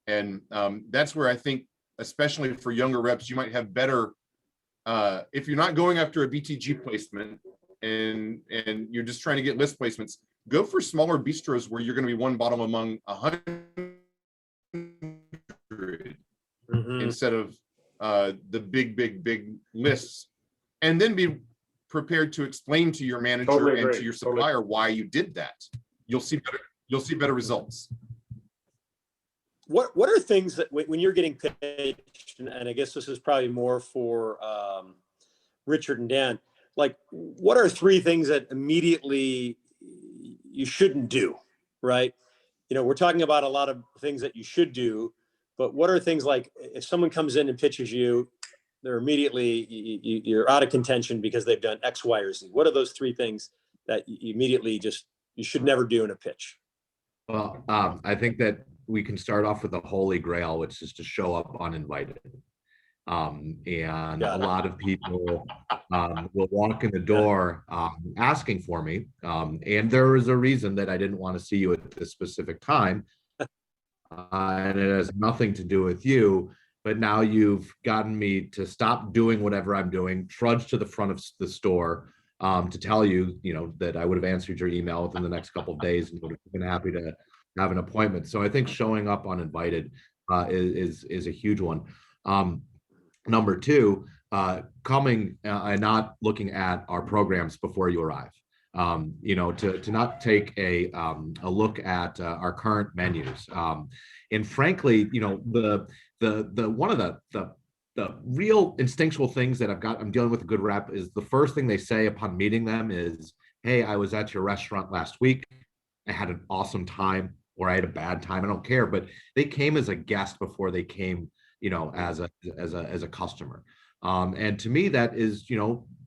And that's where I think, especially for younger reps, you might have better, if you're not going after a BTG placement and you're just trying to get list placements, go for smaller bistros where you're going to be one bottle among 100 instead of the big lists, and then be prepared to explain to your manager and to your supplier why you did that. You'll see better results. What are things that when you're getting pitched, and I guess this is probably more for Richard and Dan, like what are 3 things that immediately you shouldn't do, right? We're talking about a lot of things that you should do, but what are things like if someone comes in and pitches you, they're immediately, you're out of contention because they've done X, Y, or Z. What are those 3 things that you immediately you should never do in a pitch? Well, I think that we can start off with the holy grail, which is to show up uninvited. And Got a it. lot of people will walk in the door asking for me. And there is a reason that I didn't want to see you at this specific time. And it has nothing to do with you. But now you've gotten me to stop doing whatever I'm doing, trudge to the front of the store to tell you, that I would have answered your email within the next couple of days and would have been happy to have an appointment. So I think showing up uninvited is a huge one. Number two, coming and not looking at our programs before you arrive. To not take a look at our current menus. And frankly, the one of the real instinctual things that I'm dealing with a good rep is the first thing they say upon meeting them is, "Hey, I was at your restaurant last week. I had an awesome time," or "I had a bad time." I don't care, but they came as a guest before they came, as a customer. And to me, that is,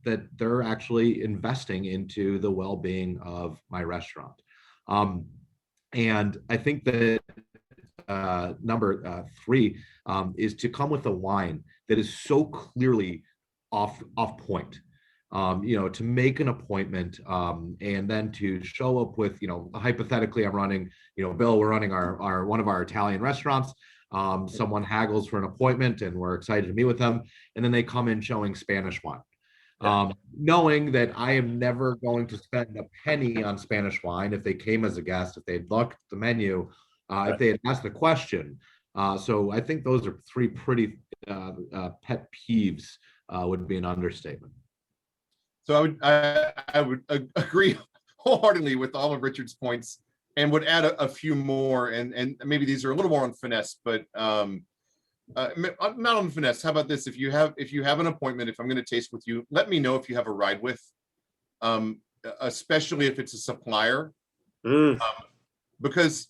that they're actually investing into the well-being of my restaurant. And I think that number three is to come with a wine that is so clearly off point. To make an appointment and then to show up with, hypothetically, I'm running, Bill, we're running our one of our Italian restaurants. Someone haggles for an appointment and we're excited to meet with them. And then they come in showing Spanish wine. Knowing that I am never going to spend a penny on Spanish wine if they came as a guest, if they'd looked at the menu, if they had asked the question. So I think those are three pretty pet peeves would be an understatement. So I would agree wholeheartedly with all of Richard's points and would add a few more, and maybe these are a little more on finesse, but not on finesse. How about this? If you have an appointment, if I'm going to taste with you, let me know if you have a ride with, especially if it's a supplier, because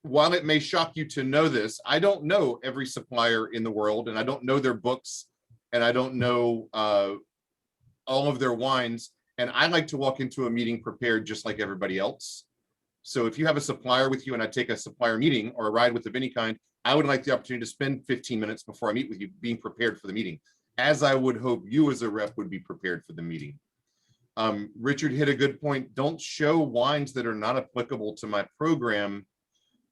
while it may shock you to know this, I don't know every supplier in the world, and I don't know their books, and I don't know all of their wines. And I like to walk into a meeting prepared just like everybody else. So if you have a supplier with you and I take a supplier meeting or a ride with of any kind, I would like the opportunity to spend 15 minutes before I meet with you being prepared for the meeting, as I would hope you as a rep would be prepared for the meeting. Richard hit a good point. Don't show wines that are not applicable to my program.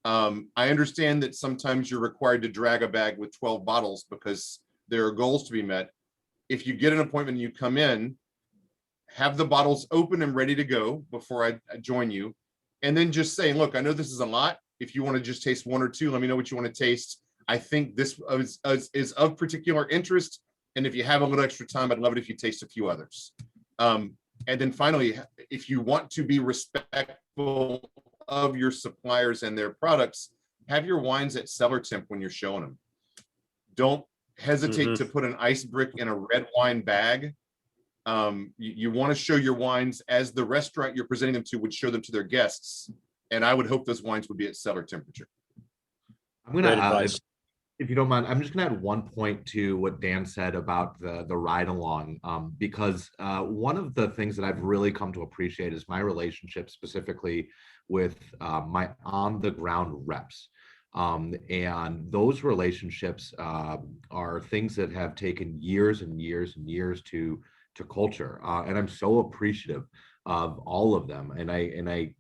I understand that sometimes you're required to drag a bag with 12 bottles because there are goals to be met. If you get an appointment and you come in, have the bottles open and ready to go before I join you. And then just saying, look, I know this is a lot. If you want to just taste one or two, let me know what you want to taste. I think this is of particular interest. And if you have a little extra time, I'd love it if you taste a few others. And then finally, if you want to be respectful of your suppliers and their products, have your wines at cellar temp when you're showing them. Don't hesitate to put an ice brick in a red wine bag. You want to show your wines as the restaurant you're presenting them to would show them to their guests. And I would hope those wines would be at cellar temperature. I'm going to, if you don't mind, I'm just going to add one point to what Dan said about the ride along, because one of the things that I've really come to appreciate is my relationship specifically with my on the ground reps. And those relationships are things that have taken years and years and years to culture. And I'm so appreciative of all of them. And I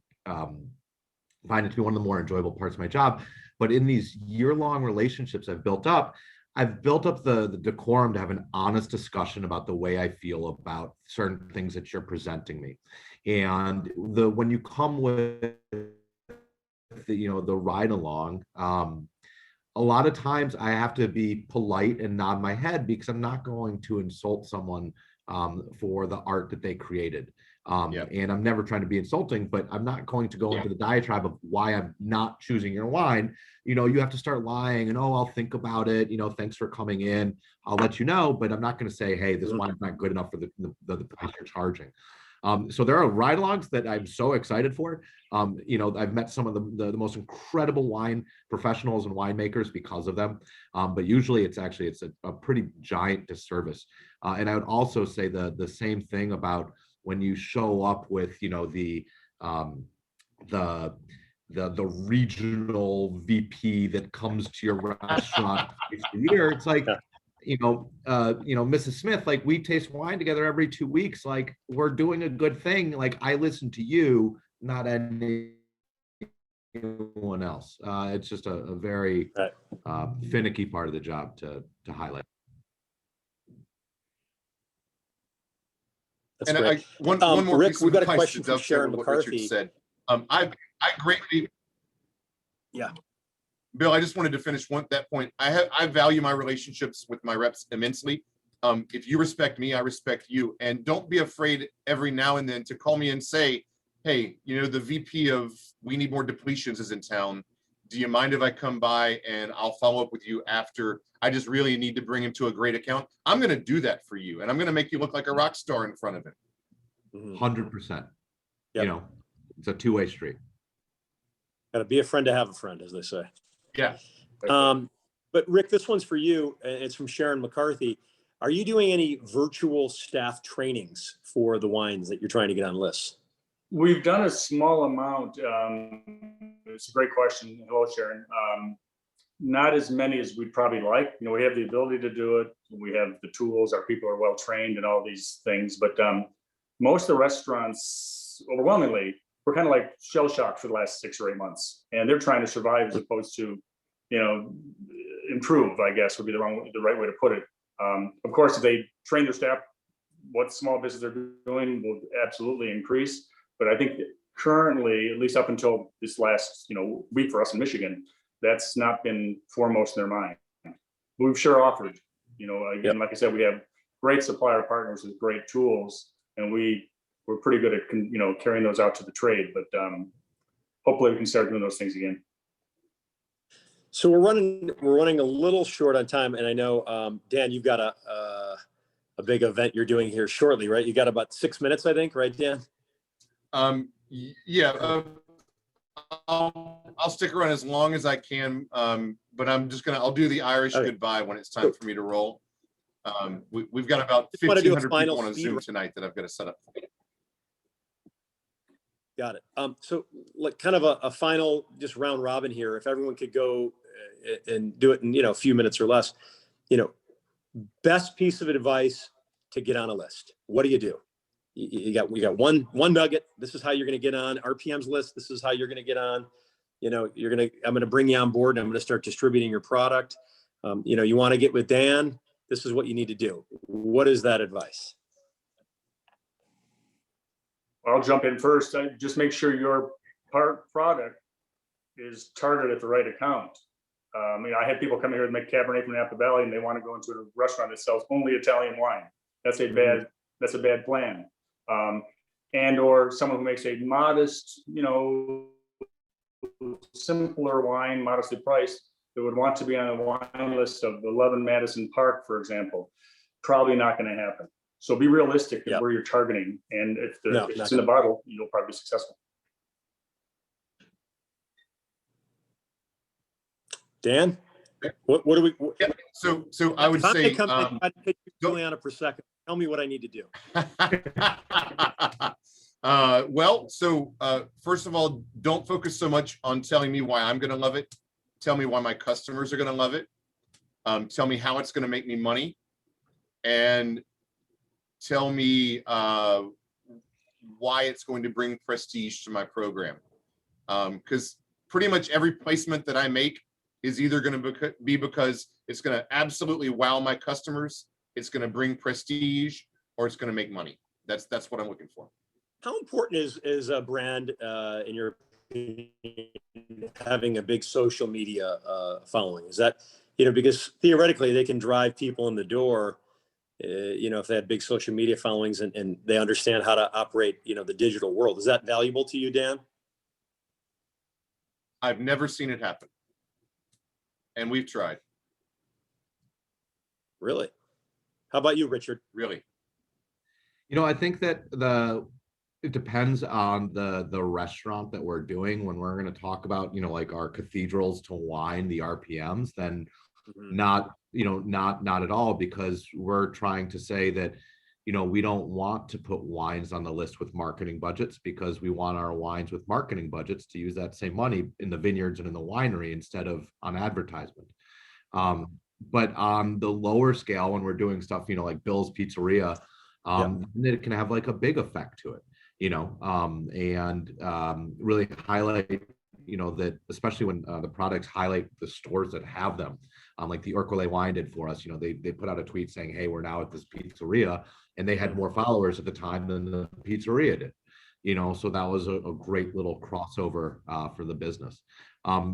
find it to be one of the more enjoyable parts of my job. But in these year-long relationships I've built up the decorum to have an honest discussion about the way I feel about certain things that you're presenting me. And when you come with the ride along, a lot of times I have to be polite and nod my head because I'm not going to insult someone for the art that they created. And I'm never trying to be insulting, but I'm not going to go into the diatribe of why I'm not choosing your wine. You have to start lying and, oh, I'll think about it. Thanks for coming in. I'll let you know, but I'm not going to say, hey, this wine's not good enough for the price you're charging. So there are ride-alongs that I'm so excited for. I've met some of the most incredible wine professionals and winemakers because of them. But usually it's a pretty giant disservice. And I would also say the same thing about when you show up with, the the regional VP that comes to your restaurant twice a year. It's like, Mrs. Smith, like we taste wine together every 2 weeks. Like we're doing a good thing. Like I listen to you, not anyone else. It's just a very finicky part of the job to highlight. That's And great. one more Rick, piece we've of got a advice question to from dovetail Sharon with what Richard McCarthy. said. I greatly, Yeah. Bill, I just wanted to finish that point. I value my relationships with my reps immensely. If you respect me, I respect you. And don't be afraid every now and then to call me and say, hey, the VP of We Need More Depletions is in town. Do you mind if I come by and I'll follow up with you after? I just really need to bring him to a great account. I'm going to do that for you. And I'm going to make you look like a rock star in front of him. 100%. Yep. It's a two-way street. Got to be a friend to have a friend, as they say. Yeah. But Rick, this one's for you. And it's from Sharon McCarthy. Are you doing any virtual staff trainings for the wines that you're trying to get on lists? We've done a small amount. It's a great question. Hello, Sharon. Not as many as we'd probably like. We have the ability to do it. We have the tools. Our people are well trained and all these things. But most of the restaurants, overwhelmingly, we're kind of like shell shocked for the last 6 or 8 months, and they're trying to survive as opposed to, improve, I guess would be the right way to put it. Of course, if they train their staff, what small business they're doing will absolutely increase. But I think that currently, at least up until this last, week for us in Michigan, that's not been foremost in their mind. But we've sure offered, again, like I said, we have great supplier partners with great tools, and we're pretty good at, carrying those out to the trade, but hopefully we can start doing those things again. So we're running a little short on time, and I know Dan, you've got a big event you're doing here shortly, right? You got about 6 minutes, I think, right, Dan? Yeah. I'll stick around as long as I can, but I'll do the Irish goodbye when it's time for me to roll. We've got about 1,500 people on a Zoom tonight that I've got to set up. Got it. So like kind of a final just round robin here. If everyone could go and do it in, a few minutes or less, best piece of advice to get on a list. What do you do? We got one nugget. This is how you're going to get on RPM's list. This is how you're going to get on, I'm going to bring you on board and I'm going to start distributing your product. You want to get with Dan. This is what you need to do. What is that advice? I'll jump in first. Just make sure your product is targeted at the right account. I had people come here and make Cabernet from Napa Valley, and they want to go into a restaurant that sells only Italian wine. That's a bad plan. And or someone who makes a modest, simpler wine, modestly priced, that would want to be on a wine list of 11 Madison Park, for example. Probably not going to happen. So be realistic in where you're targeting, and if it's in the bottle, you'll probably be successful. Dan, what do we? Yeah. So I would say, Juliana per second. Tell me what I need to do. First of all, don't focus so much on telling me why I'm going to love it. Tell me why my customers are going to love it. Tell me how it's going to make me money, and tell me why it's going to bring prestige to my program. Because pretty much every placement that I make is either going to be because it's going to absolutely wow my customers, it's going to bring prestige, or it's going to make money. That's what I'm looking for. How important is a brand, in your opinion, having a big social media following? Is that, because theoretically they can drive people in the door, if they have big social media followings and they understand how to operate, the digital world. Is that valuable to you, Dan? I've never seen it happen. And we've tried. Really? How about you, Richard? Really? I think that it depends on the restaurant that we're doing. When we're going to talk about, like our cathedrals to wine, the RPMs, then not at all, because we're trying to say that, we don't want to put wines on the list with marketing budgets, because we want our wines with marketing budgets to use that same money in the vineyards and in the winery instead of on advertisement. But on the lower scale, when we're doing stuff, like Bill's Pizzeria, it can have like a big effect to it, and really highlight, that especially when the products highlight the stores that have them. Like the Orcolé wine did for us, they put out a tweet saying, hey, we're now at this pizzeria, and they had more followers at the time than the pizzeria did, so that was a great little crossover for the business.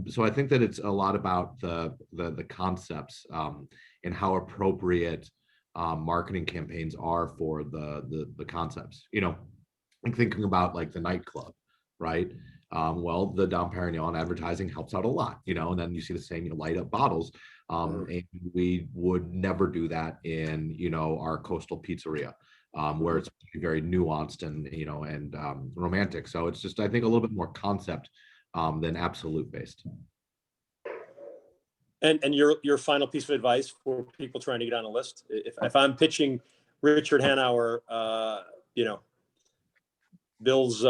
So I think that it's a lot about the concepts and how appropriate marketing campaigns are for the concepts, like thinking about like the nightclub, right? Well, the Dom Perignon advertising helps out a lot, and then you see the same, light up bottles. And we would never do that in, our coastal pizzeria, where it's very nuanced and, and romantic. So it's just, I think, a little bit more concept than absolute based. And your final piece of advice for people trying to get on a list, if I'm pitching Richard Hanauer, Bill's,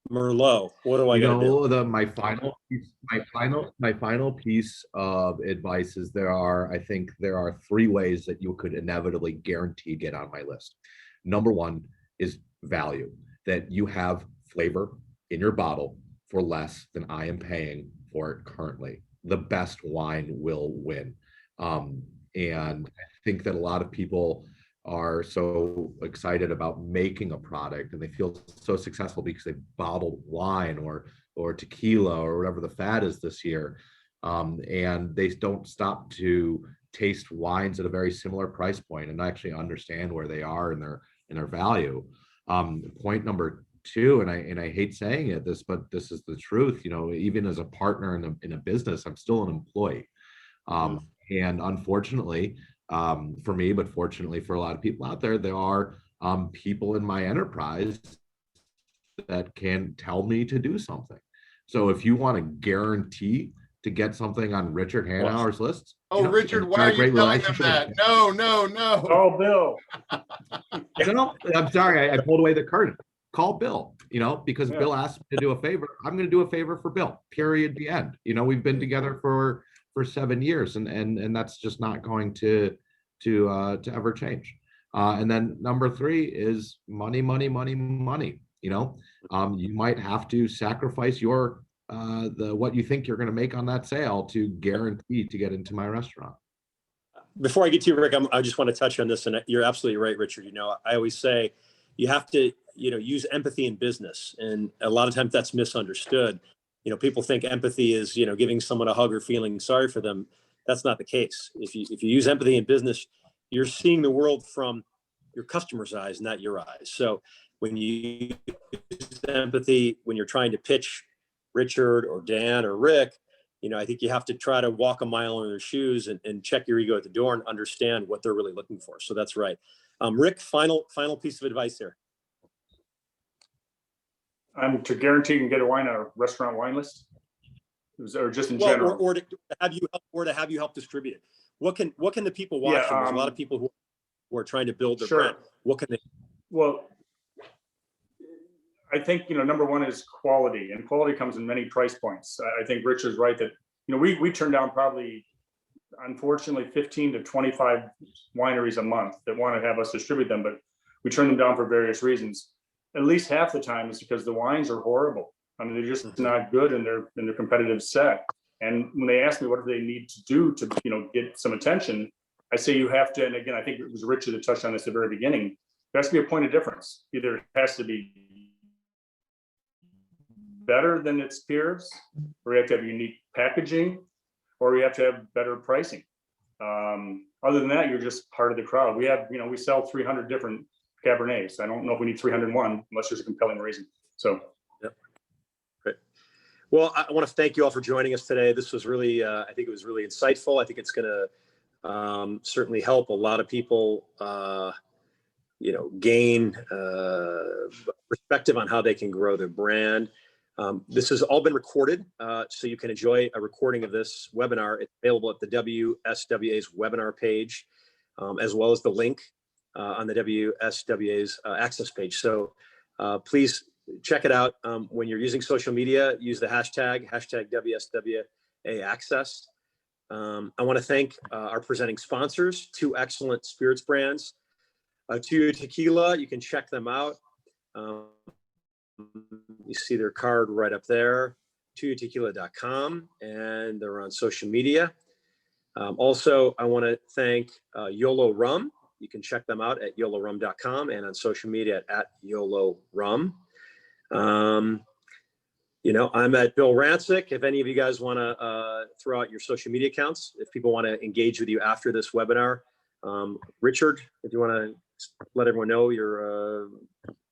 Merlot, what do I got to do? My final piece of advice is I think there are 3 ways that you could inevitably guarantee get on my list. Number 1 is value, that you have flavor in your bottle for less than I am paying for it currently. The best wine will win. And I think that a lot of people are so excited about making a product, and they feel so successful because they bottled wine or tequila or whatever the fad is this year, and they don't stop to taste wines at a very similar price point and actually understand where they are in their value. Point number 2, and I hate saying it, but this is the truth. Even as a partner in a business, I'm still an employee, and unfortunately, for me, but fortunately for a lot of people out there, there are people in my enterprise that can tell me to do something. So if you want to guarantee to get something on Richard Hanauer's list. Richard, why are you telling them that? No. Oh, Bill. I'm sorry, I pulled away the curtain. Call Bill, because Bill asked me to do a favor. I'm going to do a favor for Bill, period, the end. We've been together for 7 years, and that's just not going to ever change. And then number 3 is money. You might have to sacrifice your what you think you're going to make on that sale to guarantee to get into my restaurant. Before I get to you, Rick, I just want to touch on this, and you're absolutely right, Richard. I always say you have to use empathy in business, and a lot of times that's misunderstood. People think empathy is, giving someone a hug or feeling sorry for them. That's not the case. If you use empathy in business, you're seeing the world from your customer's eyes, not your eyes. So when you use empathy, when you're trying to pitch Richard or Dan or Rick, I think you have to try to walk a mile in their shoes and check your ego at the door and understand what they're really looking for. So that's right. Rick, final piece of advice here. To guarantee you can get a wine on a restaurant wine list, or just in general, or to have you help distribute it. What can the people watching? There's a lot of people who are trying to build their brand. What can they? Well, I think number 1 is quality, and quality comes in many price points. I think Rich is right that we turn down probably, unfortunately, 15 to 25 wineries a month that want to have us distribute them, but we turn them down for various reasons. At least half the time is because the wines are horrible. I mean, they're just not good in their competitive set. And when they ask me what do they need to do to get some attention, I say you have to. And again, I think it was Richard that touched on this at the very beginning. There has to be a point of difference. Either it has to be better than its peers, or you have to have unique packaging, or you have to have better pricing. Other than that, you're just part of the crowd. We have, we sell 300 different Cabernets. I don't know if we need 301 unless there's a compelling reason. So, yep. Great. Well, I want to thank you all for joining us today. This was really, I think it was really insightful. I think it's going to certainly help a lot of people, gain perspective on how they can grow their brand. This has all been recorded, so you can enjoy a recording of this webinar. It's available at the WSWA's webinar page, as well as the link on the WSWA's access page. So please check it out. When you're using social media, use the hashtag WSWA Access. I want to thank our presenting sponsors, 2 excellent spirits brands. Tuyo Tequila, you can check them out. You see their card right up there, tuyotequila.com, and they're on social media. Also, I want to thank YOLO Rum. You can check them out at yolorum.com and on social media at YOLO Rum. You know, I'm at Bill Rancic. If any of you guys want to throw out your social media accounts, if people want to engage with you after this webinar, Richard, if you want to let everyone know your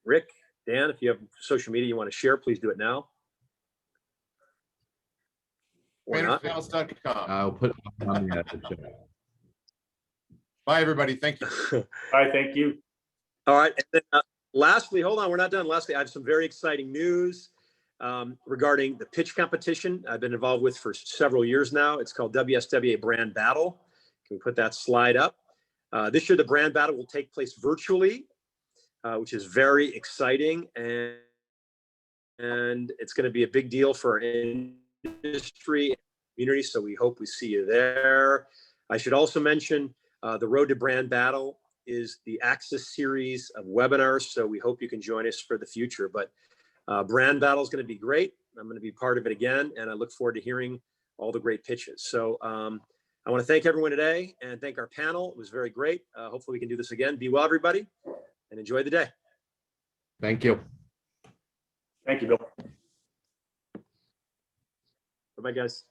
Rick, Dan, if you have social media you want to share, please do it now. Or not. Bannersales.com. I'll put it on the chat. Bye, everybody. Thank you. Bye, thank you. All right. And then, lastly, hold on, we're not done. Lastly, I have some very exciting news regarding the pitch competition I've been involved with for several years now. It's called WSWA Brand Battle. Can we put that slide up? This year, the Brand Battle will take place virtually, which is very exciting. And it's going to be a big deal for our industry and community. So we hope we see you there. I should also mention the Road to Brand Battle is the Access series of webinars. So we hope you can join us for the future. But Brand Battle is going to be great. I'm going to be part of it again. And I look forward to hearing all the great pitches. So I want to thank everyone today and thank our panel. It was very great. Hopefully we can do this again. Be well, everybody, and enjoy the day. Thank you. Thank you, Bill. Bye-bye, guys.